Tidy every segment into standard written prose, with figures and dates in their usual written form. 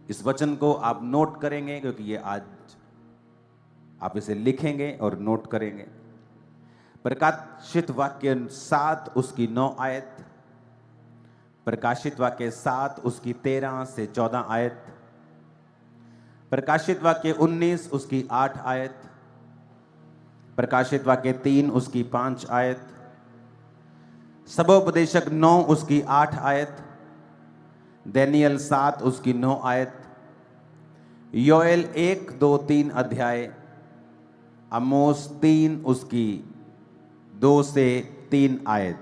इस वचन को आप नोट करेंगे, क्योंकि ये आज आप इसे लिखेंगे और नोट करेंगे। प्रकाशित वाक्य 7 उसकी 9 आयत, प्रकाशित वाक्य 7 उसकी 13 से 14 आयत, प्रकाशित वाक्य 19 उसकी 8 आयत, प्रकाशित वाक्य 3 उसकी 5 आयत, सबोपदेशक 9 उसकी 8 आयत, दानियल 7 उसकी 9 आयत, योएल 1, 2, 3 अध्याय, आमोस 3 उसकी 2 से 3 आयत।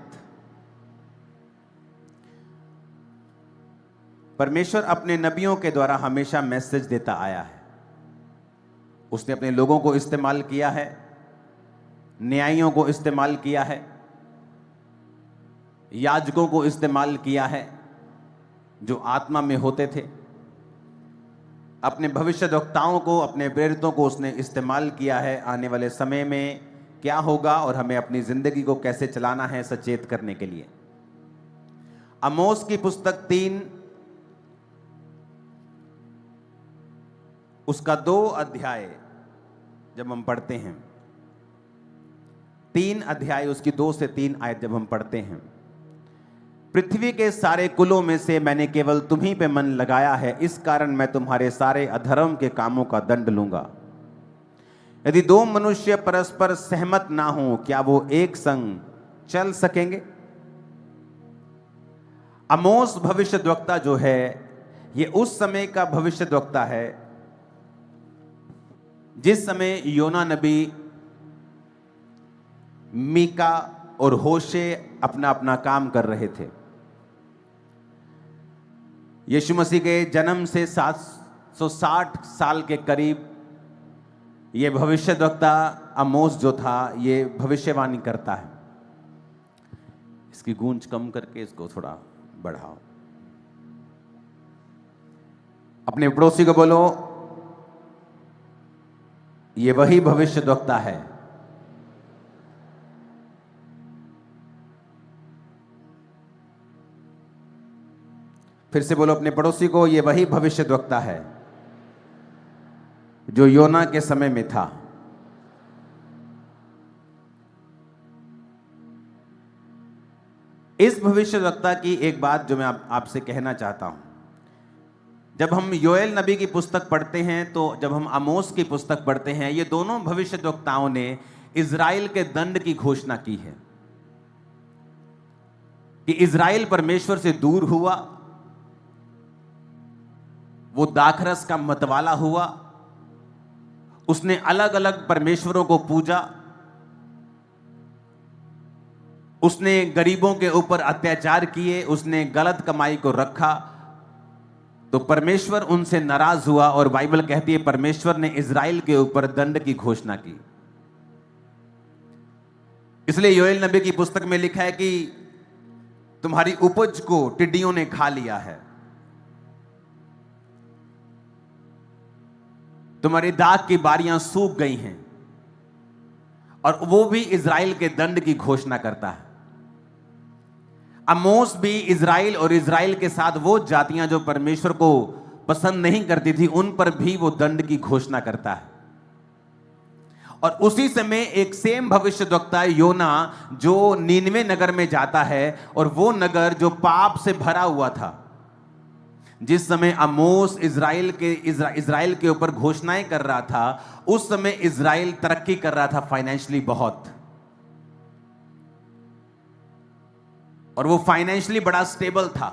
परमेश्वर अपने नबियों के द्वारा हमेशा मैसेज देता आया है। उसने अपने लोगों को इस्तेमाल किया है, न्यायियों को इस्तेमाल किया है, याजकों को इस्तेमाल किया है जो आत्मा में होते थे, अपने भविष्यद्वक्ताओं को, अपने प्रेरितों को उसने इस्तेमाल किया है आने वाले समय में क्या होगा और हमें अपनी जिंदगी को कैसे चलाना है सचेत करने के लिए। आमोस की पुस्तक 3 उसका 2 अध्याय जब हम पढ़ते हैं, 3 अध्याय उसकी 2 से 3 आयत जब हम पढ़ते हैं, पृथ्वी के सारे कुलों में से मैंने केवल तुम्हीं पे मन लगाया है, इस कारण मैं तुम्हारे सारे अधर्म के कामों का दंड लूंगा। यदि 2 मनुष्य परस्पर सहमत ना हो, क्या वो एक संग चल सकेंगे? आमोस भविष्यद्वक्ता जो है, ये उस समय का भविष्यद्वक्ता है जिस समय योना नबी, मीका और होशे अपना अपना काम कर रहे थे। यीशु मसीह के जन्म से 760 साल के करीब ये भविष्यद्वक्ता आमोस जो था, ये भविष्यवाणी करता है। इसकी गूंज कम करके इसको थोड़ा बढ़ाओ। अपने पड़ोसी को बोलो, ये वही भविष्यद्वक्ता है। फिर से बोलो अपने पड़ोसी को, ये वही भविष्यद्वक्ता है जो योना के समय में था। इस भविष्यद्वक्ता की एक बात जो मैं आपसे कहना चाहता हूं, जब हम योएल नबी की पुस्तक पढ़ते हैं, तो जब हम आमोस की पुस्तक पढ़ते हैं, ये दोनों भविष्यद्वक्ताओं ने इजराइल के दंड की घोषणा की है कि इजराइल परमेश्वर से दूर हुआ, वो दाखरस का मतवाला हुआ, उसने अलग अलग परमेश्वरों को पूजा, उसने गरीबों के ऊपर अत्याचार किए, उसने गलत कमाई को रखा, तो परमेश्वर उनसे नाराज हुआ और बाइबल कहती है परमेश्वर ने इजराइल के ऊपर दंड की घोषणा की। इसलिए योएल नबी की पुस्तक में लिखा है कि तुम्हारी उपज को टिड्डियों ने खा लिया है, तुम्हारी दाख की बारियां सूख गई हैं, और वो भी इजराइल के दंड की घोषणा करता है। आमोस भी इजराइल और इजराइल के साथ वो जातियां जो परमेश्वर को पसंद नहीं करती थी, उन पर भी वो दंड की घोषणा करता है। और उसी समय एक सेम भविष्यद्वक्ता योना जो नीनवे नगर में जाता है, और वो नगर जो पाप से भरा हुआ था। जिस समय आमोस इजराइल के ऊपर घोषणाएं कर रहा था, उस समय इजराइल तरक्की कर रहा था फाइनेंशियली बहुत, और वो फाइनेंशियली बड़ा स्टेबल था,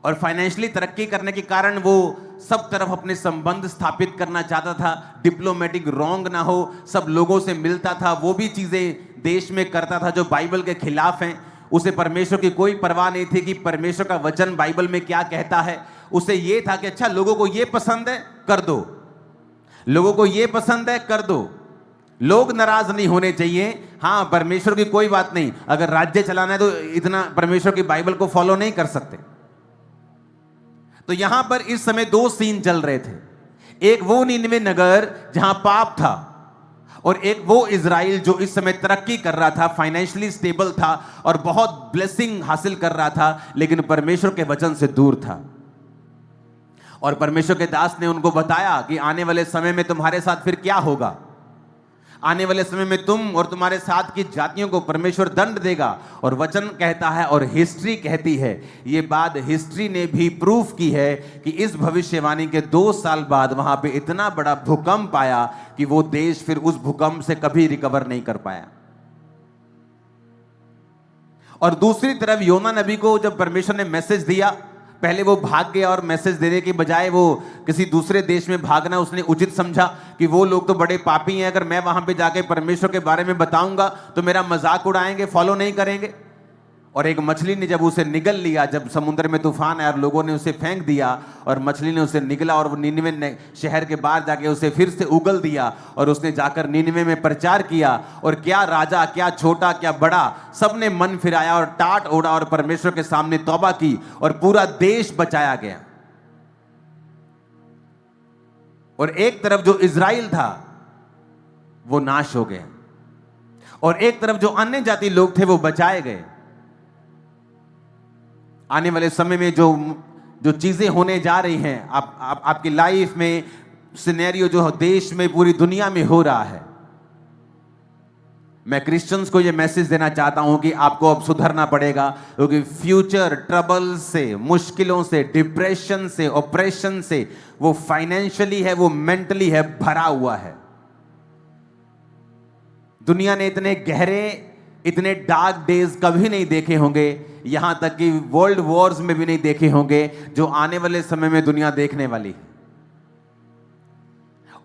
और फाइनेंशियली तरक्की करने के कारण वो सब तरफ अपने संबंध स्थापित करना चाहता था, डिप्लोमेटिक रॉन्ग ना हो, सब लोगों से मिलता था, वो भी चीजें देश में करता था जो बाइबल के खिलाफ हैं। उसे परमेश्वर की कोई परवाह नहीं थी कि परमेश्वर का वचन बाइबल में क्या कहता है। उसे ये था कि अच्छा, लोगों को ये पसंद है कर दो, लोगों को ये पसंद है कर दो, लोग नाराज नहीं होने चाहिए। हां, परमेश्वर की कोई बात नहीं, अगर राज्य चलाना है तो इतना परमेश्वर की बाइबल को फॉलो नहीं कर सकते। तो यहां पर इस समय 2 सीन चल रहे थे, एक वो नीनवे नगर जहां पाप था, और एक वो इजराइल जो इस समय तरक्की कर रहा था, फाइनेंशियली स्टेबल था और बहुत ब्लेसिंग हासिल कर रहा था, लेकिन परमेश्वर के वचन से दूर था। और परमेश्वर के दास ने उनको बताया कि आने वाले समय में तुम्हारे साथ फिर क्या होगा। आने वाले समय में तुम और तुम्हारे साथ की जातियों को परमेश्वर दंड देगा। और वचन कहता है और हिस्ट्री कहती है, ये बात हिस्ट्री ने भी प्रूफ की है कि इस भविष्यवाणी के 2 साल बाद वहां पे इतना बड़ा भूकंप आया कि वो देश फिर उस भूकंप से कभी रिकवर नहीं कर पाया। और दूसरी तरफ योना नबी को जब परमेश्वर ने मैसेज दिया, पहले वो भाग गया और मैसेज देने के बजाय वो किसी दूसरे देश में भागना उसने उचित समझा कि वो लोग तो बड़े पापी हैं, अगर मैं वहां पे जाके परमेश्वर के बारे में बताऊंगा तो मेरा मजाक उड़ाएंगे, फॉलो नहीं करेंगे। और एक मछली ने जब उसे निगल लिया, जब समुद्र में तूफान आया और लोगों ने उसे फेंक दिया और मछली ने उसे निगला और वो नीनवे शहर के बाहर जाके उसे फिर से उगल दिया और उसने जाकर नीनवे में प्रचार किया। और क्या राजा, क्या छोटा, क्या बड़ा, सबने मन फिराया और टाट ओढ़ा और परमेश्वर के सामने तौबा की और पूरा देश बचाया गया। और एक तरफ जो इजराइल था वो नाश हो गया और एक तरफ जो अन्य जाति लोग थे वो बचाए गए। आने वाले समय में जो चीजें होने जा रही हैं आपकी लाइफ में, सिनेरियो जो देश में, पूरी दुनिया में हो रहा है, मैं क्रिश्चियंस को यह मैसेज देना चाहता हूं कि आपको अब सुधरना पड़ेगा, क्योंकि फ्यूचर ट्रबल से, मुश्किलों से, डिप्रेशन से, ऑपरेशन से, वो फाइनेंशियली है, वो मेंटली है, भरा हुआ है। दुनिया ने इतने गहरे, इतने डार्क डेज कभी नहीं देखे होंगे, यहां तक कि वर्ल्ड वॉर्स में भी नहीं देखे होंगे, जो आने वाले समय में दुनिया देखने वाली है।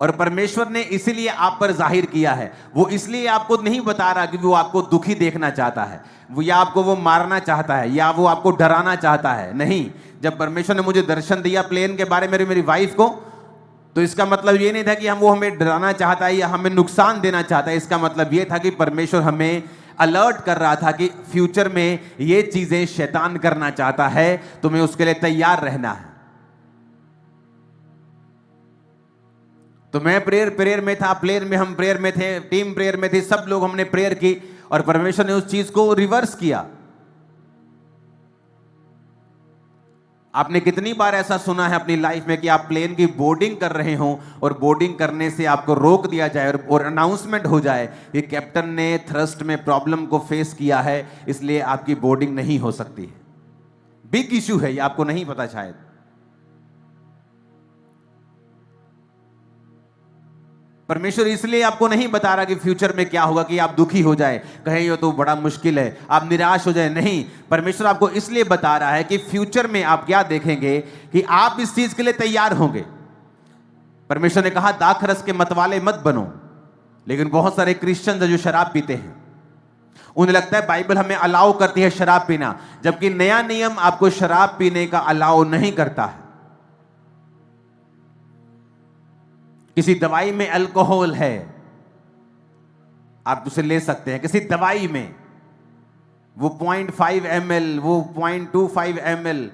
और परमेश्वर ने इसीलिए आप पर जाहिर किया है। वो इसलिए आपको नहीं बता रहा कि वो आपको दुखी देखना चाहता है, वो या आपको वो मारना चाहता है, या वो आपको डराना चाहता है। नहीं, जब परमेश्वर ने मुझे दर्शन दिया प्लेन के बारे में मेरी वाइफ को, तो इसका मतलब ये नहीं था कि वो हमें डराना चाहता है या हमें नुकसान देना चाहता है। इसका मतलब ये था कि परमेश्वर हमें अलर्ट कर रहा था कि फ्यूचर में ये चीजें शैतान करना चाहता है, तुम्हें उसके लिए तैयार रहना है। तो मैं प्रेयर में था, प्लेयर में हम प्रेयर में थे, टीम प्रेयर में थे, सब लोग हमने प्रेयर की और परमेश्वर ने उस चीज को रिवर्स किया। आपने कितनी बार ऐसा सुना है अपनी लाइफ में कि आप प्लेन की बोर्डिंग कर रहे हो और बोर्डिंग करने से आपको रोक दिया जाए और अनाउंसमेंट हो जाए कि कैप्टन ने थ्रस्ट में प्रॉब्लम को फेस किया है, इसलिए आपकी बोर्डिंग नहीं हो सकती है। बिग इशू है ये, आपको नहीं पता शायद। परमेश्वर इसलिए आपको नहीं बता रहा कि फ्यूचर में क्या होगा कि आप दुखी हो जाए, कहें ये तो बड़ा मुश्किल है, आप निराश हो जाए। नहीं, परमेश्वर आपको इसलिए बता रहा है कि फ्यूचर में आप क्या देखेंगे कि आप इस चीज के लिए तैयार होंगे। परमेश्वर ने कहा दाखरस के मतवाले मत बनो, लेकिन बहुत सारे क्रिश्चियन जो शराब पीते हैं, उन्हें लगता है बाइबल हमें अलाउ करती है शराब पीना, जबकि नया नियम आपको शराब पीने का अलाउ नहीं करता है। किसी दवाई में अल्कोहल है, आप उसे ले सकते हैं। किसी दवाई में वो 0.5 ml, वो 0.25 ml,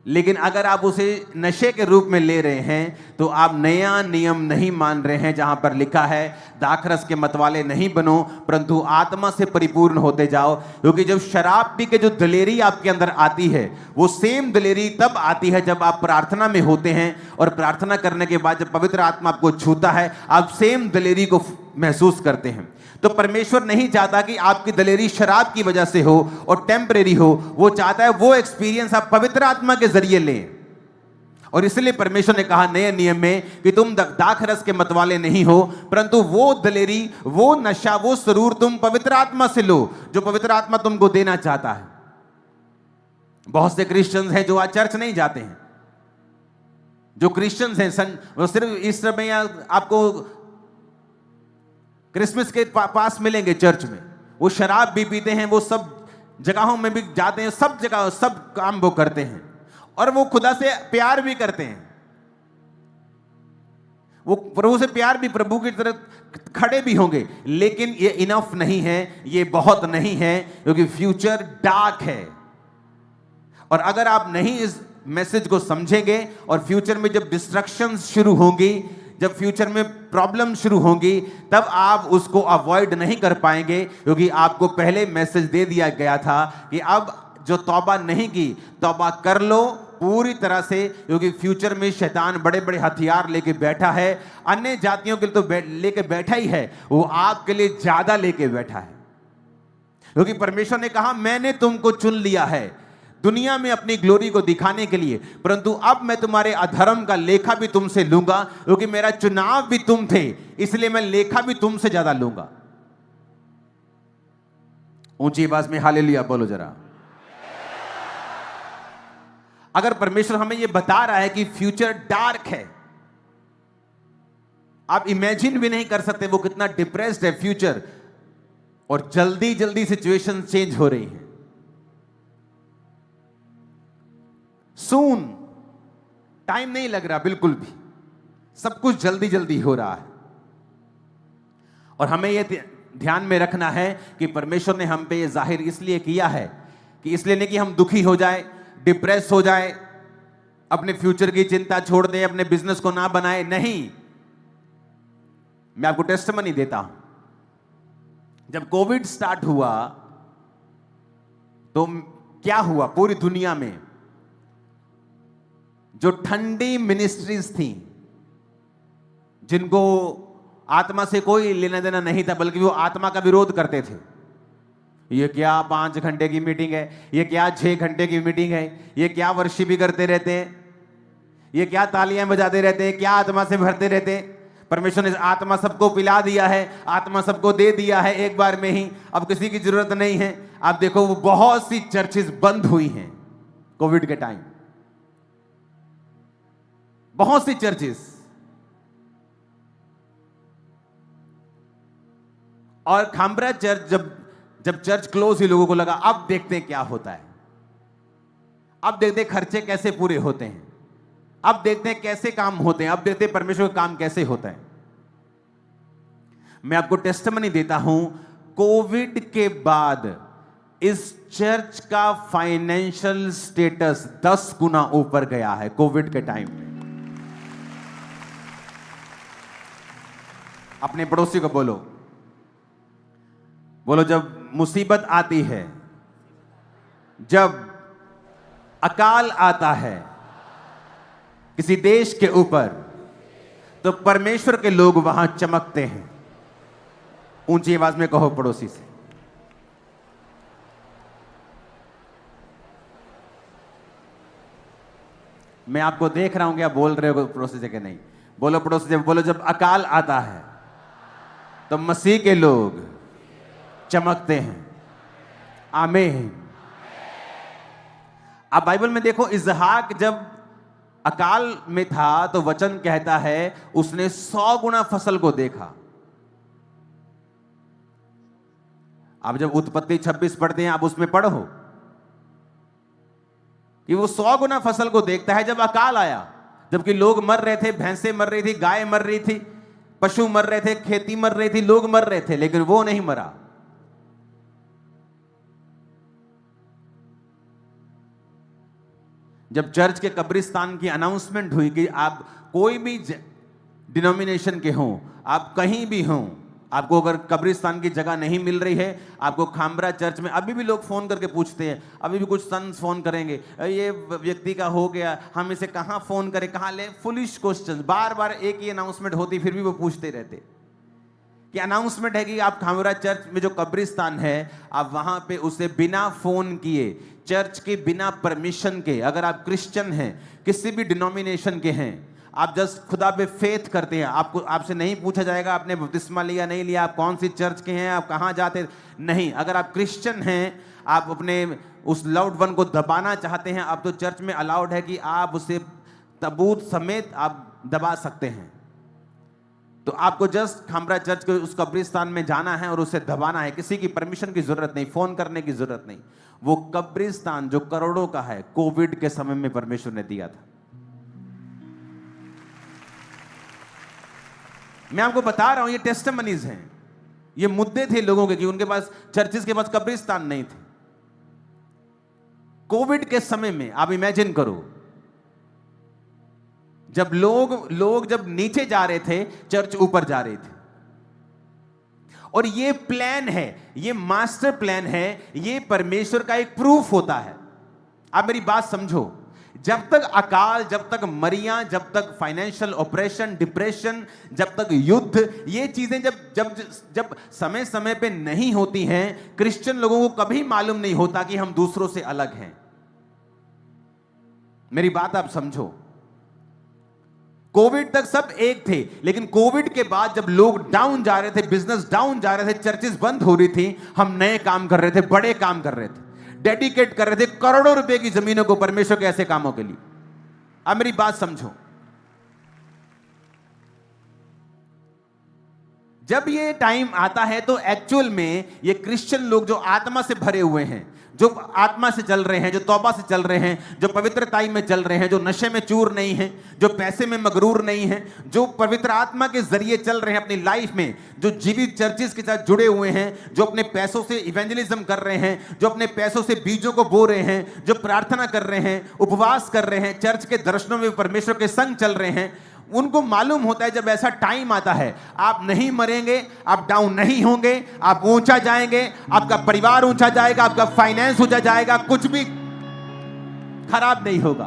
लेकिन अगर आप उसे नशे के रूप में ले रहे हैं तो आप नया नियम नहीं मान रहे हैं, जहां पर लिखा है दाखरस के मतवाले नहीं बनो परंतु आत्मा से परिपूर्ण होते जाओ। क्योंकि जब शराब पी के जो दिलेरी आपके अंदर आती है, वो सेम दिलेरी तब आती है जब आप प्रार्थना में होते हैं, और प्रार्थना करने के बाद जब पवित्र आत्मा आपको छूता है, आप सेम दिलेरी को महसूस करते हैं। तो परमेश्वर नहीं चाहता कि आपकी दिलेरी शराब की वजह से हो और टेम्परेरी हो, वो चाहता है वो एक्सपीरियंस आप पवित्र आत्मा के जरिए लें। और इसलिए परमेश्वर ने कहा नए नियम में कि तुम दाखरस के मतवाले नहीं हो, परंतु वो दिलेरी, वो नशा, वो सुरूर तुम पवित्र आत्मा से लो जो पवित्र आत्मा तुमको देना चाहता है। बहुत से क्रिश्चियंस हैं जो आज चर्च नहीं जाते हैं, जो क्रिश्चियंस हैं वो सिर्फ इस समय आपको क्रिसमस के पास मिलेंगे चर्च में, वो शराब भी पीते हैं, वो सब जगहों में भी जाते हैं, सब जगह सब काम वो करते हैं, और वो खुदा से प्यार भी करते हैं, वो प्रभु से प्यार भी, प्रभु की तरफ खड़े भी होंगे, लेकिन ये इनफ नहीं है, ये बहुत नहीं है, क्योंकि फ्यूचर डार्क है। और अगर आप नहीं इस मैसेज को समझेंगे और फ्यूचर में जब डिस्ट्रक्शंस शुरू होंगी, जब फ्यूचर में प्रॉब्लम शुरू होंगी, तब आप उसको अवॉइड नहीं कर पाएंगे, क्योंकि आपको पहले मैसेज दे दिया गया था कि अब जो तौबा नहीं की, तौबा कर लो, पूरी तरह से, क्योंकि फ्यूचर में शैतान बड़े बड़े हथियार लेके बैठा है, अन्य जातियों के लिए तो लेके बैठा ही है, वो आपके लिए ज्यादा लेके बैठा है। क्योंकि परमेश्वर ने कहा मैंने तुमको चुन लिया है दुनिया में अपनी ग्लोरी को दिखाने के लिए, परंतु अब मैं तुम्हारे अधर्म का लेखा भी तुमसे लूंगा, क्योंकि मेरा चुनाव भी तुम थे, इसलिए मैं लेखा भी तुमसे ज्यादा लूंगा। ऊंची आवाज में हालेलुया बोलो जरा। अगर परमेश्वर हमें यह बता रहा है कि फ्यूचर डार्क है, आप इमेजिन भी नहीं कर सकते वो कितना डिप्रेस्ड है फ्यूचर, और जल्दी जल्दी सिचुएशन चेंज हो रही है। सून, टाइम नहीं लग रहा बिल्कुल भी, सब कुछ जल्दी जल्दी हो रहा है। और हमें यह ध्यान में रखना है कि परमेश्वर ने हम पे यह जाहिर इसलिए किया है कि इसलिए नहीं कि हम दुखी हो जाए, डिप्रेस हो जाए, अपने फ्यूचर की चिंता छोड़ दें, अपने बिजनेस को ना बनाए, नहीं। मैं आपको टेस्टमनी देता हूं, जब कोविड स्टार्ट हुआ तो क्या हुआ पूरी दुनिया में, जो ठंडी मिनिस्ट्रीज थी, जिनको आत्मा से कोई लेना देना नहीं था, बल्कि वो आत्मा का विरोध करते थे। ये क्या 5 घंटे की मीटिंग है, ये क्या 6 घंटे की मीटिंग है, ये क्या वर्षी भी करते रहते हैं, ये क्या तालियां बजाते रहते हैं, क्या आत्मा से भरते रहते हैं। परमेश्वर ने आत्मा सबको पिला दिया है, आत्मा सबको दे दिया है एक बार में ही, अब किसी की जरूरत नहीं है। आप देखो वो बहुत सी चर्चेस बंद हुई हैं कोविड के टाइम, बहुत सी चर्चेस। और खामरा चर्च जब चर्च क्लोज हुई, लोगों को लगा अब देखते हैं क्या होता है, अब देखते हैं खर्चे कैसे पूरे होते हैं, अब देखते हैं कैसे काम होते हैं, अब देखते हैं परमेश्वर का काम कैसे होता है। मैं आपको टेस्टमनी देता हूं, कोविड के बाद इस चर्च का फाइनेंशियल स्टेटस 10 गुना ऊपर गया है कोविड के टाइम में। अपने पड़ोसी को बोलो, जब मुसीबत आती है, जब अकाल आता है किसी देश के ऊपर, तो परमेश्वर के लोग वहां चमकते हैं। ऊंची आवाज में कहो पड़ोसी से, मैं आपको देख रहा हूं कि आप बोल रहे हो पड़ोसी से कि नहीं। बोलो पड़ोसी से, बोलो जब अकाल आता है तो मसीह के लोग चमकते हैं। आमीन। अब बाइबल में देखो, इसहाक जब अकाल में था तो वचन कहता है उसने 100 गुना फसल को देखा। अब जब उत्पत्ति 26 पढ़ते हैं, आप उसमें पढ़ो कि वो 100 गुना फसल को देखता है जब अकाल आया, जबकि लोग मर रहे थे, भैंसें मर रही थी, गाय मर रही थी, पशु मर रहे थे, खेती मर रही थी, लोग मर रहे थे, लेकिन वो नहीं मरा। जब चर्च के कब्रिस्तान की अनाउंसमेंट हुई कि आप कोई भी डिनोमिनेशन के हों, आप कहीं भी हों, आपको अगर कब्रिस्तान की जगह नहीं मिल रही है, आपको खामरा चर्च में, अभी भी लोग फोन करके पूछते हैं, अभी भी कुछ सन्स फोन करेंगे, ये व्यक्ति का हो गया, हम इसे कहाँ फोन करें, कहाँ ले, फुलिश क्वेश्चन, बार बार एक ही अनाउंसमेंट होती, फिर भी वो पूछते रहते कि अनाउंसमेंट है कि आप खामरा चर्च में जो कब्रिस्तान है, आप वहां पे उसे बिना फोन किए, चर्च के बिना परमिशन के, अगर आप क्रिश्चियन हैं, किसी भी डिनोमिनेशन के हैं, आप जस्ट खुदा पे फेथ करते हैं, आपसे नहीं पूछा जाएगा आपने बपतिस्मा लिया नहीं लिया, आप कौन सी चर्च के हैं, आप कहाँ जाते, नहीं। अगर आप क्रिश्चियन हैं, आप अपने उस लव्ड वन को दबाना चाहते हैं, आप तो चर्च में अलाउड है कि आप उसे तबूत समेत आप दबा सकते हैं। तो आपको जस्ट खामरा चर्च के उस कब्रिस्तान में जाना है और उसे दबाना है, किसी की परमिशन की जरूरत नहीं, फोन करने की जरूरत नहीं। वो कब्रिस्तान जो करोड़ों का है, कोविड के समय में परमेश्वर ने दिया था। मैं आपको बता रहा हूं, ये टेस्टिमनीज हैं, ये मुद्दे थे लोगों के कि उनके पास, चर्चिस के पास कब्रिस्तान नहीं थे कोविड के समय में। आप इमेजिन करो, जब लोग जब नीचे जा रहे थे, चर्च ऊपर जा रही थी। और ये प्लान है, ये मास्टर प्लान है, ये परमेश्वर का एक प्रूफ होता है। आप मेरी बात समझो, जब तक अकाल, जब तक मरियां, जब तक फाइनेंशियल ऑपरेशन, डिप्रेशन, जब तक युद्ध, ये चीजें जब जब जब समय समय पे नहीं होती हैं, क्रिश्चियन लोगों को कभी मालूम नहीं होता कि हम दूसरों से अलग हैं। मेरी बात आप समझो। कोविड तक सब एक थे, लेकिन कोविड के बाद जब लोग डाउन जा रहे थे, बिजनेस डाउन जा रहे थे, चर्चेस बंद हो रही थी, हम नए काम कर रहे थे, बड़े काम कर रहे थे, डेडिकेट कर रहे थे करोड़ों रुपए की जमीनों को परमेश्वर के ऐसे कामों के लिए। अब मेरी बात समझो। जब ये टाइम आता है तो एक्चुअल में ये क्रिश्चियन लोग जो आत्मा से भरे हुए हैं, जो आत्मा से चल रहे हैं, जो तौबा से चल रहे हैं, जो पवित्रताई में चल रहे हैं, जो नशे में चूर नहीं हैं, जो पैसे में मगरूर नहीं हैं, जो पवित्र आत्मा के जरिए चल रहे हैं अपनी लाइफ में, जो जीवित चर्चेस के साथ जुड़े हुए हैं, जो अपने पैसों से इवेंजलिज्म कर रहे हैं, जो अपने पैसों से बीजों को बो रहे हैं, जो प्रार्थना कर रहे हैं, उपवास कर रहे हैं, चर्च के दर्शनों में परमेश्वर के संग चल रहे हैं, उनको मालूम होता है जब ऐसा टाइम आता है आप नहीं मरेंगे, आप डाउन नहीं होंगे, आप ऊंचा जाएंगे, आपका परिवार ऊंचा जाएगा, आपका फाइनेंस ऊंचा जाएगा, कुछ भी खराब नहीं होगा।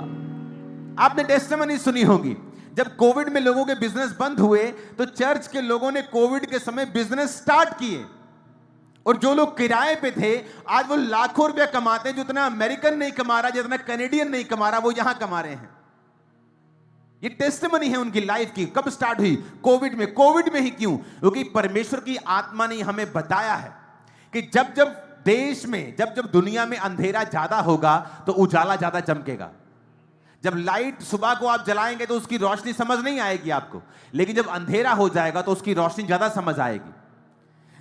आपने टेस्टिमनी सुनी होगी, जब कोविड में लोगों के बिजनेस बंद हुए तो चर्च के लोगों ने कोविड के समय बिजनेस स्टार्ट किए, और जो लोग किराए पे थे आज वो लाखों रुपया कमाते हैं, जितना अमेरिकन नहीं कमा रहा, जितना कैनेडियन नहीं कमा रहा, वो यहां कमा रहे हैं। ये टेस्टिमनी है उनकी लाइफ की। कब स्टार्ट हुई? कोविड में। कोविड में ही क्यों? क्योंकि परमेश्वर की आत्मा ने हमें बताया है कि जब जब देश में, जब जब दुनिया में अंधेरा ज्यादा होगा तो उजाला ज्यादा चमकेगा। जब लाइट सुबह को आप जलाएंगे तो उसकी रोशनी समझ नहीं आएगी आपको, लेकिन जब अंधेरा हो जाएगा तो उसकी रोशनी ज्यादा समझ आएगी।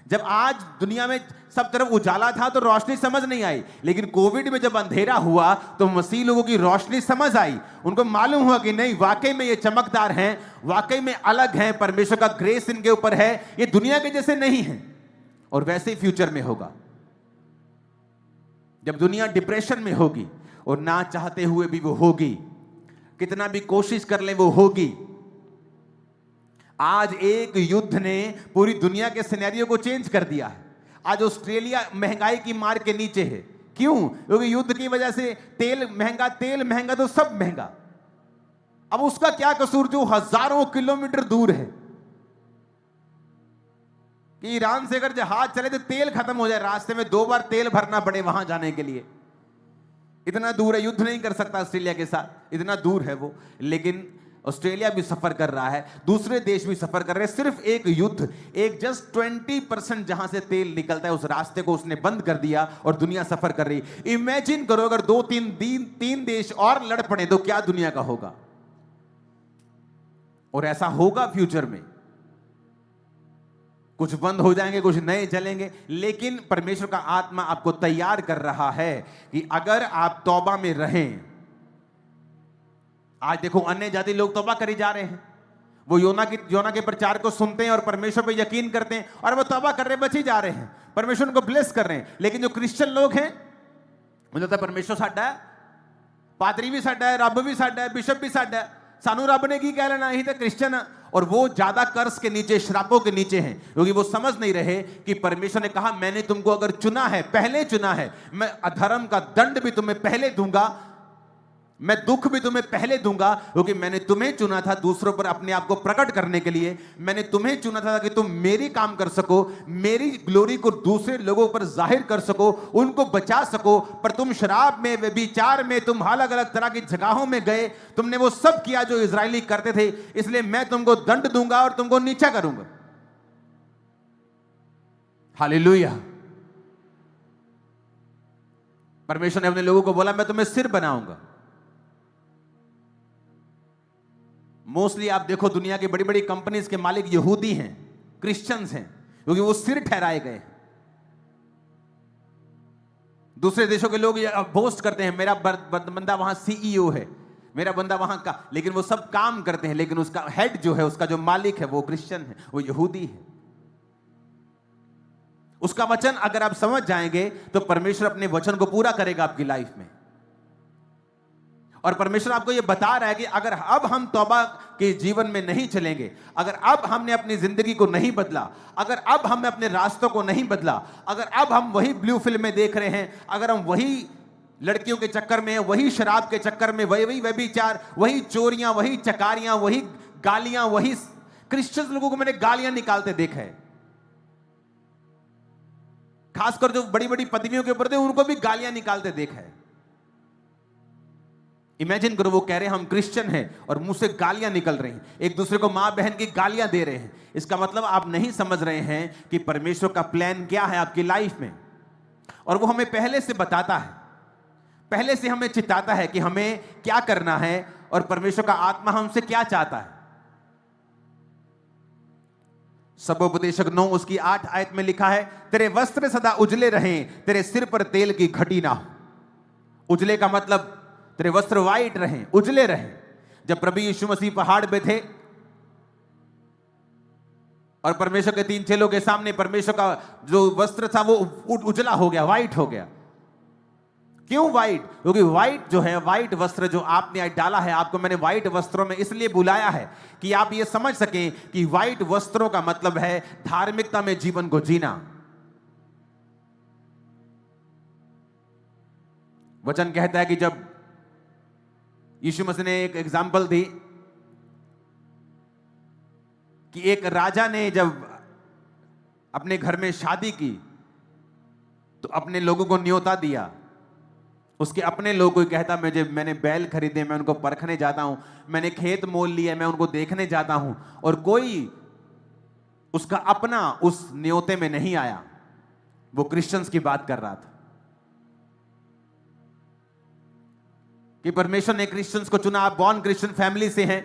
जब आज दुनिया में सब तरफ उजाला था तो रोशनी समझ नहीं आई, लेकिन कोविड में जब अंधेरा हुआ तो मसीह लोगों की रोशनी समझ आई। उनको मालूम हुआ कि नहीं, वाकई में ये चमकदार हैं, वाकई में अलग हैं, परमेश्वर का ग्रेस इनके ऊपर है, ये दुनिया के जैसे नहीं है। और वैसे ही फ्यूचर में होगा, जब दुनिया डिप्रेशन में होगी और ना चाहते हुए भी वो होगी, कितना भी कोशिश कर ले वो होगी। आज एक युद्ध ने पूरी दुनिया के सिनेरियो को चेंज कर दिया है। आज ऑस्ट्रेलिया महंगाई की मार के नीचे है। क्यों? क्योंकि युद्ध की वजह से तेल महंगा तो सब महंगा। अब उसका क्या कसूर जो हजारों किलोमीटर दूर है? कि ईरान से अगर जहाज चले तो तेल खत्म हो जाए, रास्ते में 2 बार तेल भरना पड़े वहां जाने के लिए। इतना दूर है, युद्ध नहीं कर सकता ऑस्ट्रेलिया के साथ, इतना दूर है वो। लेकिन ऑस्ट्रेलिया भी सफर कर रहा है, दूसरे देश भी सफर कर रहे हैं। सिर्फ एक युद्ध, एक जस्ट 20% जहां से तेल निकलता है उस रास्ते को उसने बंद कर दिया और दुनिया सफर कर रही। इमेजिन करो अगर 2-3 देश और लड़ पड़े तो क्या दुनिया का होगा। और ऐसा होगा फ्यूचर में, कुछ बंद हो जाएंगे, कुछ नए चलेंगे। लेकिन परमेश्वर का आत्मा आपको तैयार कर रहा है कि अगर आप तौबा में रहें। आज देखो अन्य जाति लोग तौबा करी जा रहे हैं, वो योना के प्रचार को सुनते हैं और परमेश्वर पे यकीन करते हैं और वो तौबा कर रहे, बची जा रहे हैं, परमेश्वर उनको ब्लेस कर रहे हैं। लेकिन जो क्रिश्चियन लोग हैं, मुझे लगता है परमेश्वर साडा है, पादरी भी साडा है, रब भी साडा है, बिशप भी साडा है, सानू रब ने की कह लेना, यही तो क्रिश्चियन है। और वो ज्यादा कर्ज के नीचे, श्रापों के नीचे हैं, क्योंकि वो समझ नहीं रहे कि परमेश्वर ने कहा मैंने तुमको अगर चुना है, पहले चुना है, मैं अधर्म का दंड भी तुम्हें पहले दूंगा, मैं दुख भी तुम्हें पहले दूंगा, क्योंकि मैंने तुम्हें चुना था दूसरों पर अपने आप को प्रकट करने के लिए। मैंने तुम्हें चुना था कि तुम मेरी काम कर सको, मेरी ग्लोरी को दूसरे लोगों पर जाहिर कर सको, उनको बचा सको। पर तुम शराब में, व्यभिचार में, तुम अलग अलग तरह की जगहों में गए, तुमने वो सब किया जो इजरायली करते थे, इसलिए मैं तुमको दंड दूंगा और तुमको नीचा करूंगा। हालेलुया। परमेश्वर ने अपने लोगों को बोला मैं तुम्हें सिर बनाऊंगा। मोस्टली आप देखो दुनिया की बड़ी बड़ी कंपनीज के मालिक यहूदी हैं, क्रिश्चियंस हैं, क्योंकि वो सिर ठहराए गए। दूसरे देशों के लोग बोस्ट करते हैं मेरा बंदा वहां सीईओ है, मेरा बंदा वहां का, लेकिन वो सब काम करते हैं, लेकिन उसका हेड जो है, उसका जो मालिक है वो क्रिश्चियन है, वो यहूदी है। उसका वचन अगर आप समझ जाएंगे तो परमेश्वर अपने वचन को पूरा करेगा आपकी लाइफ में। और परमेश्वर आपको यह बता रहा है कि अगर अब हम तौबा के जीवन में नहीं चलेंगे, अगर अब हमने अपनी जिंदगी को नहीं बदला, अगर अब हमने अपने रास्तों को नहीं बदला, अगर अब हम वही ब्लू फिल्में देख रहे हैं, अगर हम वही लड़कियों के चक्कर में, वही शराब के चक्कर में, वही व्यभिचार, वही चोरियां, वही चकारियां, वही गालियां, वही क्रिश्चियन लोगों को मैंने गालियां निकालते देखा है। खासकर जो बड़ी बड़ी पदवियों के ऊपर थे उनको भी गालियां निकालते देखा है। इमेजिन करो, वो कह रहे हैं हम क्रिश्चियन हैं और मुंह से गालियां निकल रही हैं, एक दूसरे को मां बहन की गालियां दे रहे हैं। इसका मतलब आप नहीं समझ रहे हैं कि परमेश्वर का प्लान क्या है आपकी लाइफ में, और वो हमें पहले से बताता है, पहले से हमें चिताता है कि हमें क्या करना है और परमेश्वर का आत्मा हमसे क्या चाहता है। सबोपदेशक 9 उसकी 8 आयत में लिखा है, तेरे वस्त्र सदा उजले रहें, तेरे सिर पर तेल की घटी ना हो। उजले का मतलब तेरे वस्त्र वाइट रहें, उजले रहें। जब प्रभु यीशु मसीह पहाड़ पे थे और परमेश्वर के 3 चेलों के सामने परमेश्वर का जो वस्त्र था वो उजला हो गया, वाइट हो गया। क्यों वाइट? क्योंकि वाइट जो है, वाइट वस्त्र जो आपने डाला है, आपको मैंने वाइट वस्त्रों में इसलिए बुलाया है कि आप ये समझ सकें कि वाइट वस्त्रों का मतलब है धार्मिकता में जीवन को जीना। वचन कहता है कि जब यीशु मसीह ने एक एग्जाम्पल दी कि एक राजा ने जब अपने घर में शादी की तो अपने लोगों को न्योता दिया। उसके अपने लोग कोई कहता मैंने बैल खरीदे, मैं उनको परखने जाता हूं, मैंने खेत मोल लिए, मैं उनको देखने जाता हूं, और कोई उसका अपना उस न्योते में नहीं आया। वो क्रिश्चियंस की बात कर रहा था कि परमेश्वर ने क्रिश्चियंस को चुना। आप बॉर्न क्रिश्चियन फैमिली से हैं,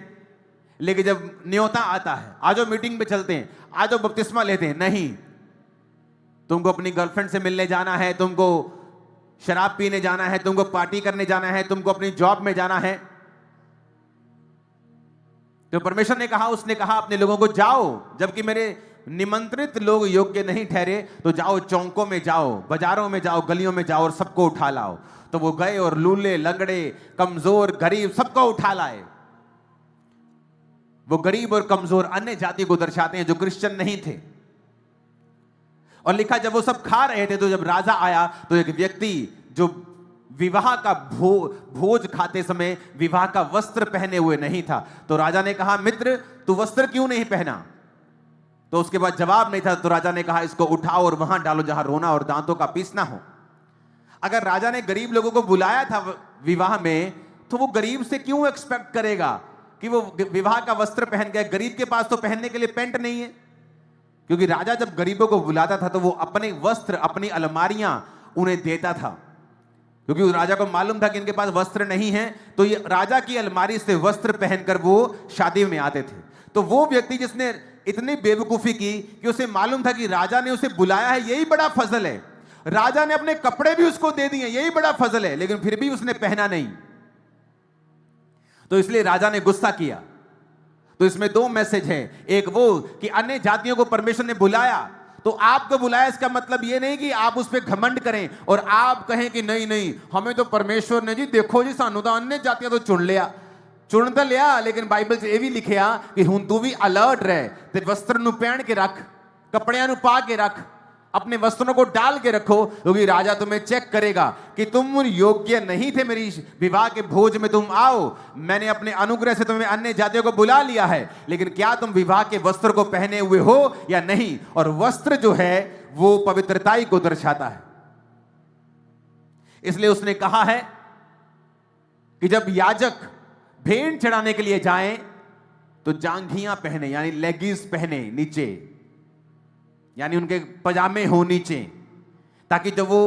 लेकिन जब न्योता आता है, आज मीटिंग पे चलते हैं, आज बपतिस्मा लेते हैं, नहीं, तुमको अपनी गर्लफ्रेंड से मिलने जाना है, तुमको शराब पीने जाना है, तुमको पार्टी करने जाना है, तुमको अपनी जॉब में जाना है, तो परमेश्वर ने कहा, उसने कहा अपने लोगों को जाओ, जबकि मेरे निमंत्रित लोग योग्य नहीं ठहरे तो जाओ, चौकों में जाओ, बाजारों में जाओ, गलियों में जाओ और सबको उठा लाओ। तो वो गए और लूले, लंगड़े, कमजोर, गरीब सबको उठा लाए। वो गरीब और कमजोर अन्य जाति को दर्शाते हैं जो क्रिश्चियन नहीं थे। और लिखा जब वो सब खा रहे थे तो जब राजा आया तो एक व्यक्ति जो विवाह का भोज खाते समय विवाह का वस्त्र पहने हुए नहीं था, तो राजा ने कहा, मित्र तू वस्त्र क्यों नहीं पहना? तो उसके बाद जवाब नहीं था, तो राजा ने कहा, इसको उठाओ और वहां डालो जहां रोना और दांतों का पीसना हो। अगर राजा ने गरीब लोगों को बुलाया था विवाह में, तो वो गरीब से क्यों एक्सपेक्ट करेगा कि वो विवाह का वस्त्र पहन गए? गरीब के पास तो पहनने के लिए पैंट नहीं है, क्योंकि राजा जब गरीबों को बुलाता था तो वो अपने वस्त्र, अपनी अलमारियां उन्हें देता था, क्योंकि राजा को मालूम था कि इनके पास वस्त्र नहीं है, तो ये राजा की अलमारी से वस्त्र पहनकर वो शादी में आते थे। तो वो व्यक्ति जिसने इतनी बेवकूफी की कि उसे मालूम था कि राजा ने उसे बुलाया है, यही बड़ा फजल है, राजा ने अपने कपड़े भी उसको दे दिए, यही बड़ा फजल है, लेकिन फिर भी उसने पहना नहीं, तो इसलिए राजा ने गुस्सा किया। तो इसमें 2 मैसेज हैं। एक वो कि अन्य जातियों को परमेश्वर ने बुलाया, तो आपको बुलाया, इसका मतलब ये नहीं कि आप उस पर घमंड करें और आप कहें कि नहीं नहीं हमें तो परमेश्वर ने जी, देखो जी सानू तो अन्य जातियां तो चुन तो लिया, लेकिन बाइबल से ये भी लिखिया कि हुण तू भी अलर्ट रहे, ते वस्त्र नु पहन के रख, कपड़ियां नु पा के रख, अपने वस्त्रों को डाल के रखो, क्योंकि राजा तुम्हें चेक करेगा कि तुम योग्य नहीं थे मेरी विवाह के भोज में, तुम आओ, मैंने अपने अनुग्रह से तुम्हें अन्य जातियों को बुला लिया है, लेकिन क्या तुम विवाह के वस्त्र को पहने हुए हो या नहीं? और वस्त्र जो है वो पवित्रताई को दर्शाता है। इसलिए उसने कहा है कि जब याजक भेंट चढ़ाने के लिए जाएं तो जांघियां पहने, यानी लेगिंग्स पहने नीचे, यानी उनके पजामे हो नीचे, ताकि जब वो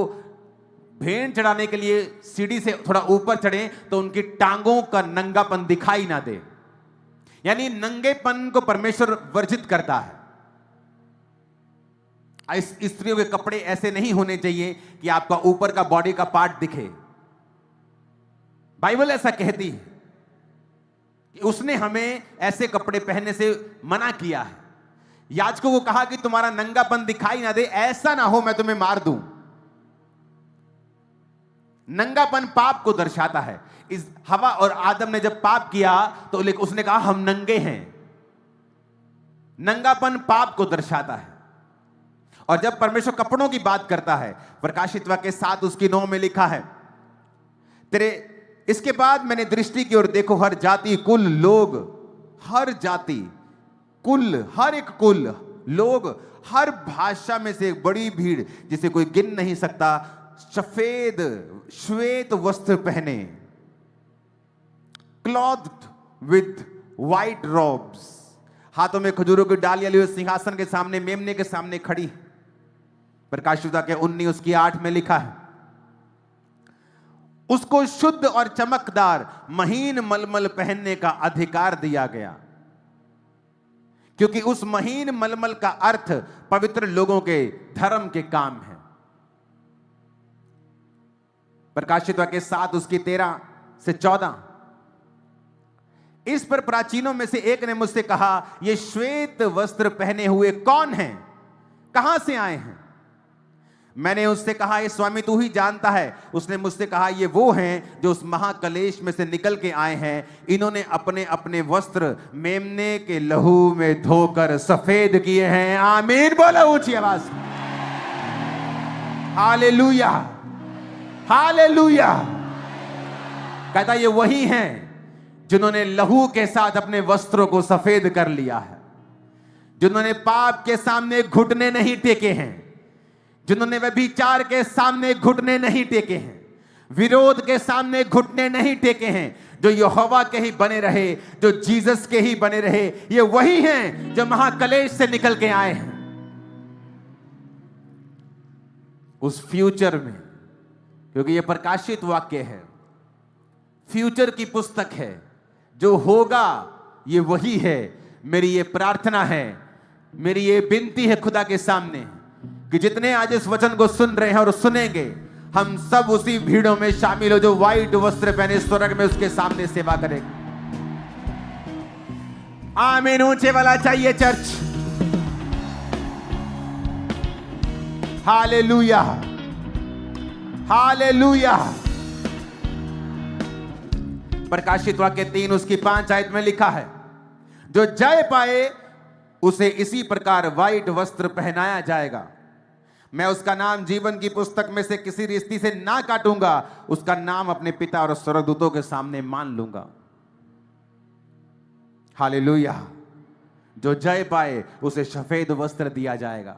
भेंट चढ़ाने के लिए सीढ़ी से थोड़ा ऊपर चढ़े तो उनकी टांगों का नंगापन दिखाई ना दे। यानी नंगेपन को परमेश्वर वर्जित करता है। स्त्रियों के कपड़े ऐसे नहीं होने चाहिए कि आपका ऊपर का बॉडी का पार्ट दिखे। बाइबल ऐसा कहती है कि उसने हमें ऐसे कपड़े पहनने से मना किया है। याजकों को कहा कि तुम्हारा नंगापन दिखाई ना दे, ऐसा ना हो मैं तुम्हें मार दूं। नंगापन पाप को दर्शाता है। इस हवा और आदम ने जब पाप किया तो उसने कहा हम नंगे हैं। नंगापन पाप को दर्शाता है। और जब परमेश्वर कपड़ों की बात करता है, प्रकाशित वाक्य 7 उसकी 9 में लिखा है तेरे इसके बाद मैंने दृष्टि की ओर, देखो हर जाति, कुल, लोग, हर जाति, कुल, हर एक कुल, लोग, हर भाषा में से एक बड़ी भीड़ जिसे कोई गिन नहीं सकता, सफेद श्वेत वस्त्र पहने, क्लॉथ्ड विद व्हाइट रोब्स, हाथों में खजूरों की डालियां लिए सिंहासन के सामने, मेमने के सामने खड़ी। प्रकाशित वाक्य 19:8 में लिखा है, उसको शुद्ध और चमकदार महीन मलमल पहनने का अधिकार दिया गया, क्योंकि उस महीन मलमल का अर्थ पवित्र लोगों के धर्म के काम है। प्रकाशित वाक्य 7:13-14। इस पर प्राचीनों में से एक ने मुझसे कहा, ये श्वेत वस्त्र पहने हुए कौन हैं, कहां से आए हैं? मैंने उससे कहा, ये स्वामी तू ही जानता है। उसने मुझसे कहा, ये वो हैं जो उस महाकलेश में से निकल के आए हैं। इन्होंने अपने अपने वस्त्र मेमने के लहू में धोकर सफेद किए हैं। आमीन बोलो ऊंची आवाज। Hallelujah, hallelujah. कहता ये वही हैं जिन्होंने लहू के साथ अपने वस्त्रों को सफेद कर लिया है, जिन्होंने पाप के सामने घुटने नहीं टेके हैं, जिन्होंने व्यभिचार के सामने घुटने नहीं टेके हैं, विरोध के सामने घुटने नहीं टेके हैं, जो यहोवा के ही बने रहे, जो जीसस के ही बने रहे। ये वही हैं जो महाकलेश से निकल के आए हैं। उस फ्यूचर में, क्योंकि ये प्रकाशित वाक्य है, फ्यूचर की पुस्तक है, जो होगा ये वही है। मेरी ये प्रार्थना है, मेरी ये विनती है खुदा के सामने कि जितने आज इस वचन को सुन रहे हैं और सुनेंगे, हम सब उसी भीड़ों में शामिल हो जो व्हाइट वस्त्र पहने स्वर्ग में उसके सामने सेवा करेंगे। आमीन ऊंचे वाला चाहिए चर्च। Hallelujah, hallelujah. प्रकाशित वाक्य 3:5 में लिखा है, जो जय पाए उसे इसी प्रकार व्हाइट वस्त्र पहनाया जाएगा। मैं उसका नाम जीवन की पुस्तक में से किसी रिश्ती से ना काटूंगा, उसका नाम अपने पिता और स्वर्गदूतों के सामने मान लूंगा। हालेलुया। जो जय पाए उसे सफेद वस्त्र दिया जाएगा।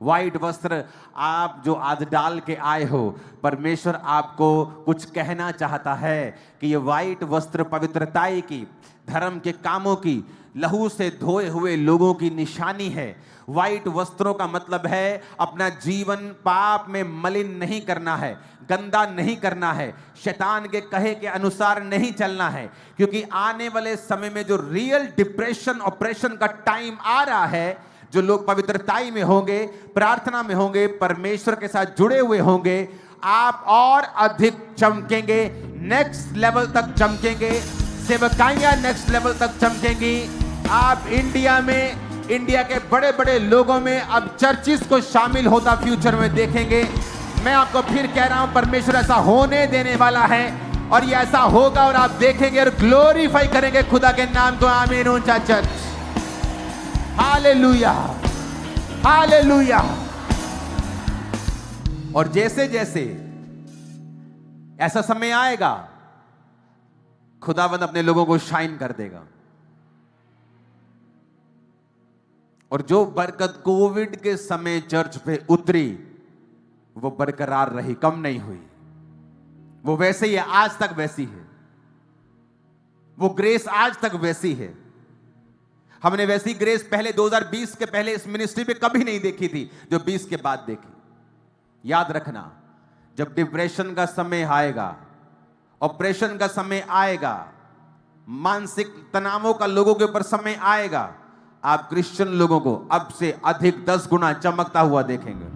व्हाइट वस्त्र आप जो आज डाल के आए हो, परमेश्वर आपको कुछ कहना चाहता है कि ये व्हाइट वस्त्र पवित्रताई की, धर्म के कामों की, लहू से धोए हुए लोगों की निशानी है। व्हाइट वस्त्रों का मतलब है अपना जीवन पाप में मलिन नहीं करना है, गंदा नहीं करना है, शैतान के कहे के अनुसार नहीं चलना है। क्योंकि आने वाले समय में जो रियल डिप्रेशन ऑपरेशन का टाइम आ रहा है, जो लोग पवित्रताई में होंगे, प्रार्थना में होंगे, परमेश्वर के साथ जुड़े हुए होंगे, आप और अधिक चमकेंगे, नेक्स्ट लेवल तक चमकेंगे, सेवकाइयां नेक्स्ट लेवल तक चमकेंगी। आप इंडिया में, इंडिया के बड़े बड़े लोगों में अब चर्चिस को शामिल होता फ्यूचर में देखेंगे। मैं आपको फिर कह रहा हूं, परमेश्वर ऐसा होने देने वाला है और ये ऐसा होगा और आप देखेंगे और ग्लोरीफाई करेंगे खुदा के नाम को। आमीन ऊंचा चर्च। Hallelujah, hallelujah. और जैसे जैसे ऐसा समय आएगा, खुदावंद अपने लोगों को शाइन कर देगा। और जो बरकत कोविड के समय चर्च पे उतरी, वो बरकरार रही, कम नहीं हुई। वो वैसे ही है, आज तक वैसी है। वो ग्रेस आज तक वैसी है। हमने वैसी ग्रेस पहले 2020 के पहले इस मिनिस्ट्री में कभी नहीं देखी थी जो 20 के बाद देखी। याद रखना, जब डिप्रेशन का समय आएगा, ऑपरेशन का समय आएगा, मानसिक तनावों का लोगों के ऊपर समय आएगा, आप क्रिश्चियन लोगों को अब से अधिक 10 गुना चमकता हुआ देखेंगे।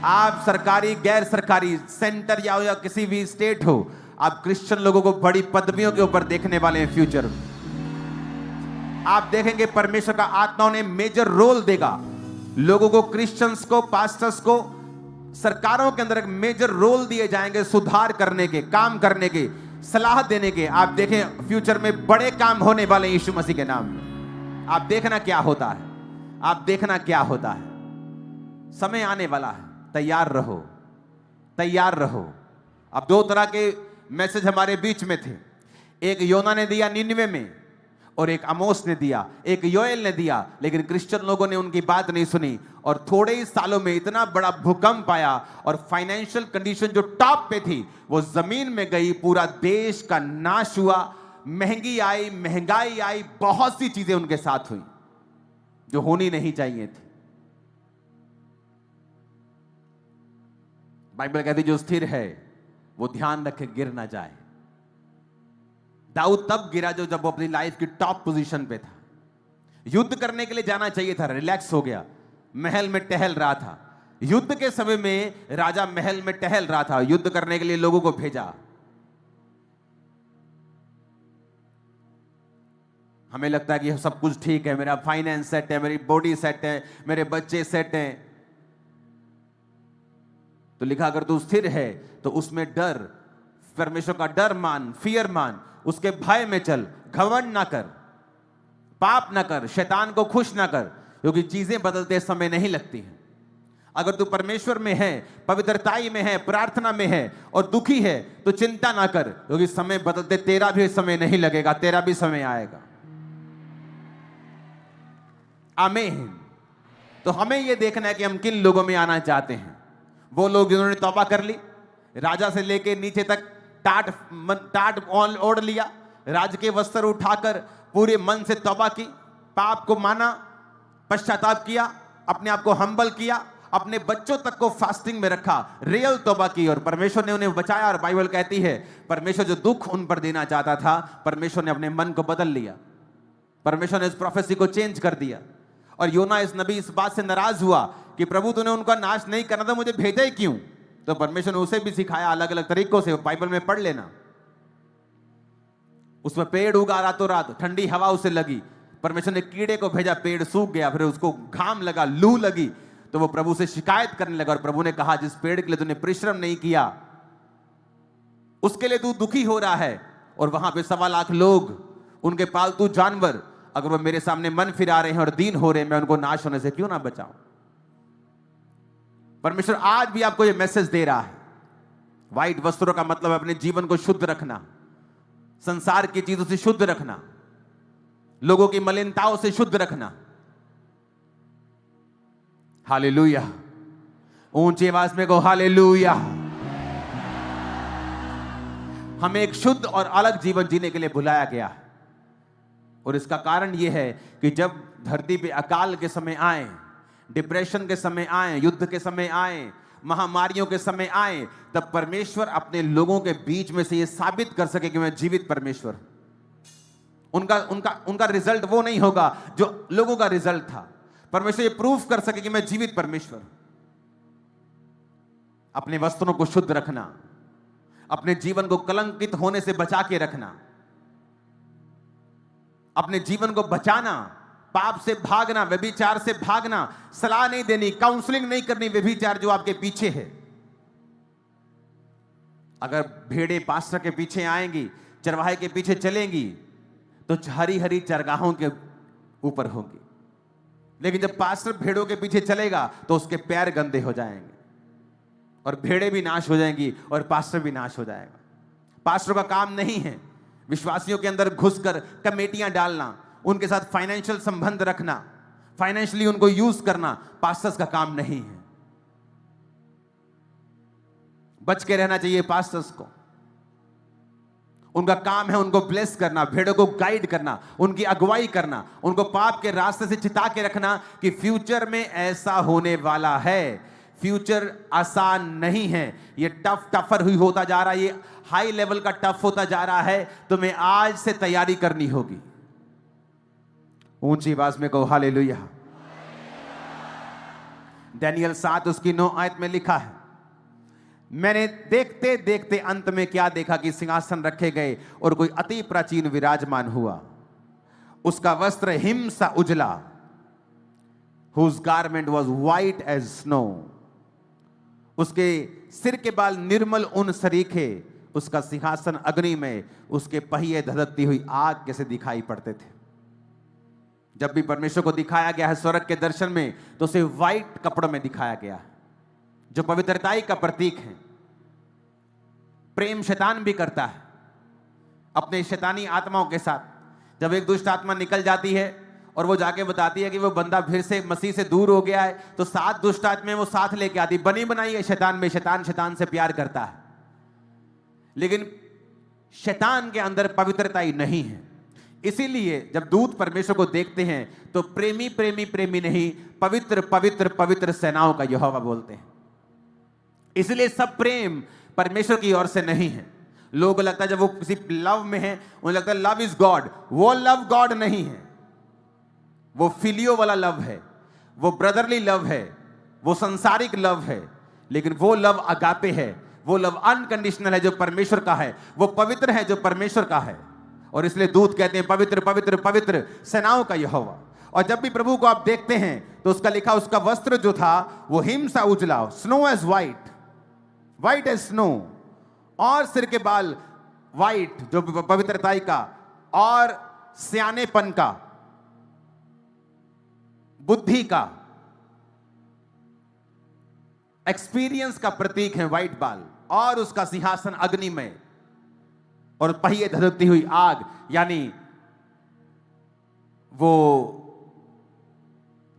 आप सरकारी, गैर सरकारी, सेंटर या किसी भी स्टेट हो, आप क्रिश्चियन लोगों को बड़ी पदवियों के ऊपर देखने वाले हैं फ्यूचर में। आप देखेंगे परमेश्वर का आत्मा ने मेजर रोल देगा लोगों को, क्रिश्चियंस को, पास्टर्स को, सरकारों के अंदर एक मेजर रोल दिए जाएंगे सुधार करने के, काम करने के, सलाह देने के। आप देखें फ्यूचर में बड़े काम होने वाले यीशु मसीह के नाम में। आप देखना क्या होता है, आप देखना क्या होता है। समय आने वाला है, तैयार रहो, तैयार रहो। अब दो तरह के मैसेज हमारे बीच में थे। एक योना ने दिया निन्वे में और एक आमोस ने दिया, एक योएल ने दिया, लेकिन क्रिश्चियन लोगों ने उनकी बात नहीं सुनी और थोड़े ही सालों में इतना बड़ा भूकंप आया और फाइनेंशियल कंडीशन जो टॉप पे थी वो जमीन में गई, पूरा देश का नाश हुआ, महंगाई आई, बहुत सी चीजें उनके साथ हुई जो होनी नहीं चाहिए थी। बाइबल कहती जो स्थिर है वो ध्यान रखे गिर ना जाए। दाऊद तब गिरा जब वो अपनी लाइफ की टॉप पोजीशन पे था। युद्ध करने के लिए जाना चाहिए था, रिलैक्स हो गया, महल में टहल रहा था। युद्ध के समय में राजा महल में टहल रहा था, युद्ध करने के लिए लोगों को भेजा। हमें लगता है कि सब कुछ ठीक है, मेरा फाइनेंस सेट है, मेरी बॉडी सेट है, मेरे बच्चे सेट हैं। तो लिखा अगर तू स्थिर है तो उसमें डर, परमेश्वर का डर मान, फियर मान, उसके भय में चल, घमंड ना कर, पाप ना कर, शैतान को खुश ना कर, क्योंकि चीजें बदलते समय नहीं लगती हैं। अगर तू परमेश्वर में है, पवित्रताई में है, प्रार्थना में है और दुखी है तो चिंता ना कर, क्योंकि समय बदलते तेरा भी समय नहीं लगेगा, तेरा भी समय आएगा। आमीन। तो हमें यह देखना है कि हम किन लोगों में आना चाहते हैं। वो लोग जिन्होंने तौबा कर ली, राजा से लेके नीचे तक टाट ओढ़ लिया, राज के वस्त्र उठाकर पूरे मन से तौबा की, पाप को माना, पश्चाताप किया, अपने आप को हम्बल किया, अपने बच्चों तक को फास्टिंग में रखा, रियल तौबा की और परमेश्वर ने उन्हें बचाया। और बाइबल कहती है परमेश्वर जो दुख उन पर देना चाहता था, परमेश्वर ने अपने मन को बदल लिया, परमेश्वर ने इस प्रोफेसी को चेंज कर दिया। और योना इस नबी इस बात से नाराज हुआ कि प्रभु तूने उनका नाश नहीं करना था, मुझे भेजा ही क्यों? तो परमेश्वर ने उसे भी सिखाया अलग अलग तरीकों से, बाइबल में पढ़ लेना। उसमें पेड़ उगा रातों रात, ठंडी हवा उसे लगी, परमेश्वर ने कीड़े को भेजा, पेड़ सूख गया, फिर उसको घाम लगा, लू लगी, तो वो प्रभु से शिकायत करने लगा। और प्रभु ने कहा जिस पेड़ के लिए तूने परिश्रम नहीं किया उसके लिए तू दुखी हो रहा है। और वहां पे 1.25 लाख लोग, उनके पालतू जानवर, अगर वो मेरे सामने मन फिरा रहे हैं और दीन हो रहे हैं, मैं उनको नाश होने से क्यों ना बचाऊं? परमेश्वर आज भी आपको यह मैसेज दे रहा है। व्हाइट वस्त्रों का मतलब अपने जीवन को शुद्ध रखना, संसार की चीजों से शुद्ध रखना, लोगों की मलिनताओं से शुद्ध रखना। हालेलुया। ऊंची आवाज में कहो हालेलुया। हमें एक शुद्ध और अलग जीवन जीने के लिए बुलाया गया है। और इसका कारण यह है कि जब धरती पे अकाल के समय आए, डिप्रेशन के समय आए, युद्ध के समय आए, महामारियों के समय आए, तब परमेश्वर अपने लोगों के बीच में से यह साबित कर सके कि मैं जीवित परमेश्वर। उनका रिजल्ट वो नहीं होगा जो लोगों का रिजल्ट था। परमेश्वर ये प्रूफ कर सके कि मैं जीवित परमेश्वर। अपने वस्त्रों को शुद्ध रखना, अपने जीवन को कलंकित होने से बचा के रखना, अपने जीवन को बचाना, पाप से भागना, व्यभिचार से भागना, सलाह नहीं देनी, काउंसलिंग नहीं करनी व्यभिचार जो आपके पीछे है। अगर भेड़ें पास्टर के पीछे आएंगी, चरवाहे के पीछे चलेंगी, तो हरी हरी चरगाहों के ऊपर होगी। लेकिन जब पास्टर भेड़ों के पीछे चलेगा तो उसके पैर गंदे हो जाएंगे और भेड़ें भी नाश हो जाएंगी और पास्टर भी नाश हो जाएगा। पास्टर का काम नहीं है विश्वासियों के अंदर घुसकर कमेटियां डालना, उनके साथ फाइनेंशियल संबंध रखना, फाइनेंशियली उनको यूज करना। पास्टर्स का काम नहीं है। बच के रहना चाहिए पास्टर्स को। उनका काम है उनको ब्लेस करना, भेड़ों को गाइड करना, उनकी अगुवाई करना, उनको पाप के रास्ते से चिता के रखना कि फ्यूचर में ऐसा होने वाला है। फ्यूचर आसान नहीं है, ये टफर हुई होता जा रहा है, ये हाई लेवल का टफ होता जा रहा है। तुम्हें आज से तैयारी करनी होगी। ऊंची आवाज में कहो हालेलुया। दानियल 7 उसकी 9 आयत में लिखा है, मैंने देखते देखते अंत में क्या देखा कि सिंहासन रखे गए और कोई अति प्राचीन विराजमान हुआ। उसका वस्त्र हिम सा उजला, whose garment was white as snow। उसके सिर के बाल निर्मल ऊन सरीखे, उसका सिंहासन अग्नि में, उसके पहिए धधकती हुई आग जैसे दिखाई पड़ते थे। जब भी परमेश्वर को दिखाया गया है स्वर्ग के दर्शन में, तो उसे व्हाइट कपड़ों में दिखाया गया है, जो पवित्रताई का प्रतीक है। प्रेम शैतान भी करता है अपने शैतानी आत्माओं के साथ। जब एक दुष्ट आत्मा निकल जाती है और वो जाके बताती है कि वो बंदा फिर से मसीह से दूर हो गया है, तो 7 दुष्ट आत्माएं वो साथ लेके आती, बनी बनाई है शैतान में। शैतान शैतान से प्यार करता है, लेकिन शैतान के अंदर पवित्रता ही नहीं है। इसीलिए जब दूत परमेश्वर को देखते हैं तो प्रेमी प्रेमी प्रेमी नहीं, पवित्र पवित्र पवित्र सेनाओं का यहोवा बोलते हैं। इसलिए सब प्रेम परमेश्वर की ओर से नहीं है। लोगों को लगता है जब वो किसी लव में है, उन्हें लगता है लव इज गॉड। वो लव गॉड नहीं है, वो फिलियो वाला लव है, वो ब्रदरली लव है, वो संसारिक लव है। लेकिन वो लव अगापे है, वो लव अनकंडीशनल है जो परमेश्वर का है, वो पवित्र है जो परमेश्वर का है। और इसलिए दूत कहते हैं पवित्र पवित्र पवित्र सेनाओं का यहोवा। और जब भी प्रभु को आप देखते हैं तो उसका लिखा, उसका वस्त्र जो था वो हिम सा उजला, snow as white, white as snow, और सिर के बाल व्हाइट जो पवित्रताई का और सियानेपन का, बुद्धि का, एक्सपीरियंस का प्रतीक है व्हाइट बाल। और उसका सिंहासन अग्निमय और पहिए धधकती हुई आग, यानी वो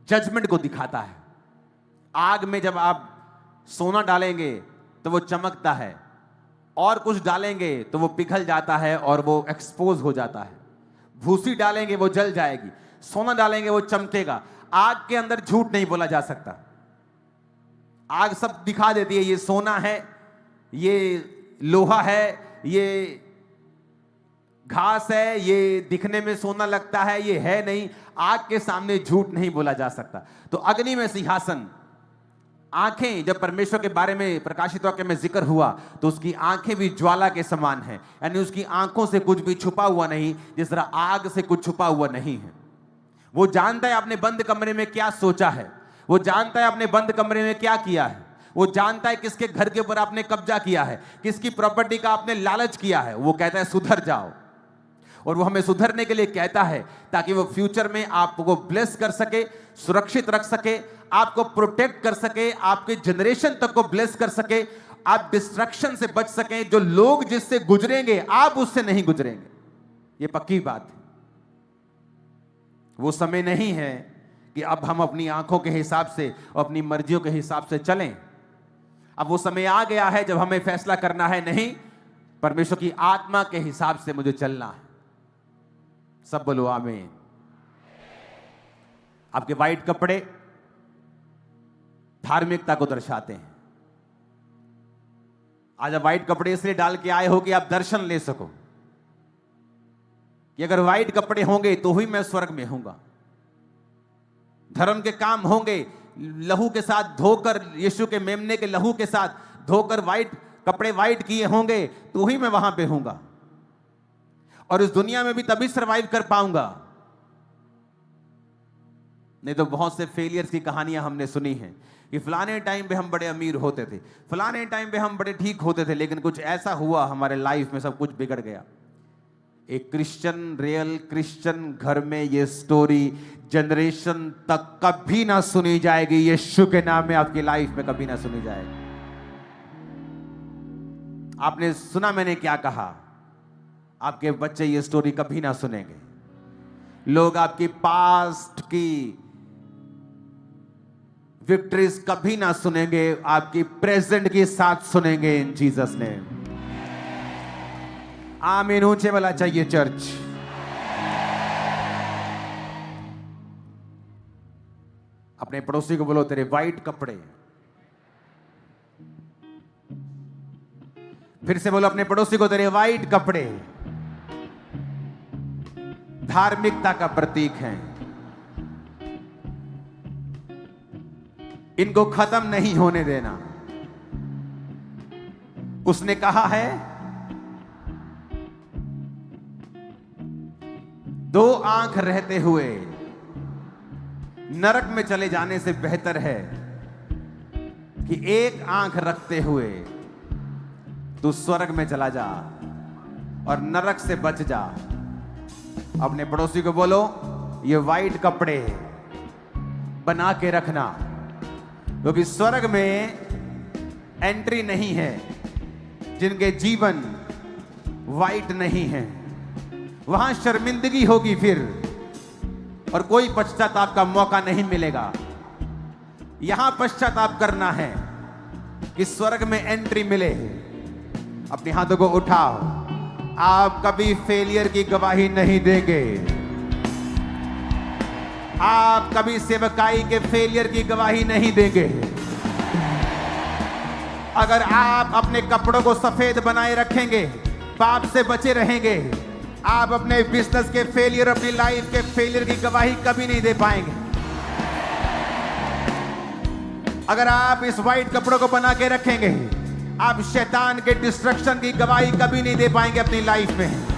जजमेंट को दिखाता है। आग में जब आप सोना डालेंगे तो वो चमकता है, और कुछ डालेंगे तो वो पिघल जाता है और वो एक्सपोज हो जाता है। भूसी डालेंगे वो जल जाएगी, सोना डालेंगे वो चमकेगा। आग के अंदर झूठ नहीं बोला जा सकता। आग सब दिखा देती है, ये सोना है, ये लोहा है, ये घास है, ये दिखने में सोना लगता है, ये है नहीं। आग के सामने झूठ नहीं बोला जा सकता। तो अग्नि में सिंहासन, आंखें, जब परमेश्वर के बारे में प्रकाशित वाक्य में जिक्र हुआ तो उसकी आंखें भी ज्वाला के समान है, यानी उसकी आंखों से कुछ भी छुपा हुआ नहीं, जिस तरह आग से कुछ छुपा हुआ नहीं है। वो जानता है आपने बंद कमरे में क्या सोचा है, वो जानता है आपने बंद कमरे में क्या किया है, वो जानता है किसके घर के ऊपर आपने कब्जा किया है, किसकी प्रॉपर्टी का आपने लालच किया है। वो कहता है सुधर जाओ, और वो हमें सुधरने के लिए कहता है ताकि वो फ्यूचर में आपको ब्लेस कर सके, सुरक्षित रख सके, आपको प्रोटेक्ट कर सके, आपके जनरेशन तक को ब्लेस कर सके, आप डिस्ट्रक्शन से बच सकें। जो लोग जिससे गुजरेंगे आप उससे नहीं गुजरेंगे, ये पक्की बात है। वो समय नहीं है कि अब हम अपनी आंखों के हिसाब से और अपनी मर्जियों के हिसाब से चलें। अब वो समय आ गया है जब हमें फैसला करना है, नहीं, परमेश्वर की आत्मा के हिसाब से मुझे चलना है। सब बोलो आमीन। आपके व्हाइट कपड़े धार्मिकता को दर्शाते हैं। आज आप व्हाइट कपड़े इसलिए डाल के आए हो कि आप दर्शन ले सको कि अगर व्हाइट कपड़े होंगे तो ही मैं स्वर्ग में हूंगा। धर्म के काम होंगे लहू के साथ धोकर, यीशु के मेमने के लहू के साथ धोकर व्हाइट कपड़े व्हाइट किए होंगे तो ही मैं वहां पे हूंगा, और इस दुनिया में भी तभी सरवाइव कर पाऊंगा। नहीं तो बहुत से फेलियर्स की कहानियां हमने सुनी हैं कि फलाने टाइम पे हम बड़े अमीर होते थे, फलाने टाइम पे हम बड़े ठीक होते थे, लेकिन कुछ ऐसा हुआ हमारे लाइफ में, सब कुछ बिगड़ गया। एक क्रिश्चियन, रियल क्रिश्चियन घर में ये स्टोरी जनरेशन तक कभी ना सुनी जाएगी। यीशु के नाम में आपकी लाइफ में कभी ना सुनी जाएगी। आपने सुना मैंने क्या कहा, आपके बच्चे ये स्टोरी कभी ना सुनेंगे। लोग आपकी पास्ट की विक्ट्रीज कभी ना सुनेंगे, आपकी प्रेजेंट की साथ सुनेंगे इन जीसस ने। आमीन। ऊंचे वाला चाहिए चर्च। अपने पड़ोसी को बोलो तेरे व्हाइट कपड़े। फिर से बोलो अपने पड़ोसी को तेरे व्हाइट कपड़े धार्मिकता का प्रतीक हैं। इनको खत्म नहीं होने देना। उसने कहा है 2 आंख रहते हुए नरक में चले जाने से बेहतर है कि 1 आंख रखते हुए तू स्वर्ग में चला जा और नरक से बच जा। अपने पड़ोसी को बोलो ये व्हाइट कपड़े बना के रखना, क्योंकि स्वर्ग में एंट्री नहीं है, जिनके जीवन वाइट नहीं है, वहां शर्मिंदगी होगी फिर, और कोई पश्चाताप का मौका नहीं मिलेगा। यहां पश्चाताप करना है कि स्वर्ग में एंट्री मिले। अपने हाथों को उठाओ। आप कभी फेलियर की गवाही नहीं देंगे। आप कभी सेवकाई के फेलियर की गवाही नहीं देंगे। अगर आप अपने कपड़ों को सफेद बनाए रखेंगे, पाप से बचे रहेंगे, आप अपने बिजनेस के फेलियर, अपनी लाइफ के फेलियर की गवाही कभी नहीं दे पाएंगे। अगर आप इस वाइट कपड़ों को बना के रखेंगे, आप शैतान के डिस्ट्रक्शन की गवाही कभी नहीं दे पाएंगे अपनी लाइफ में।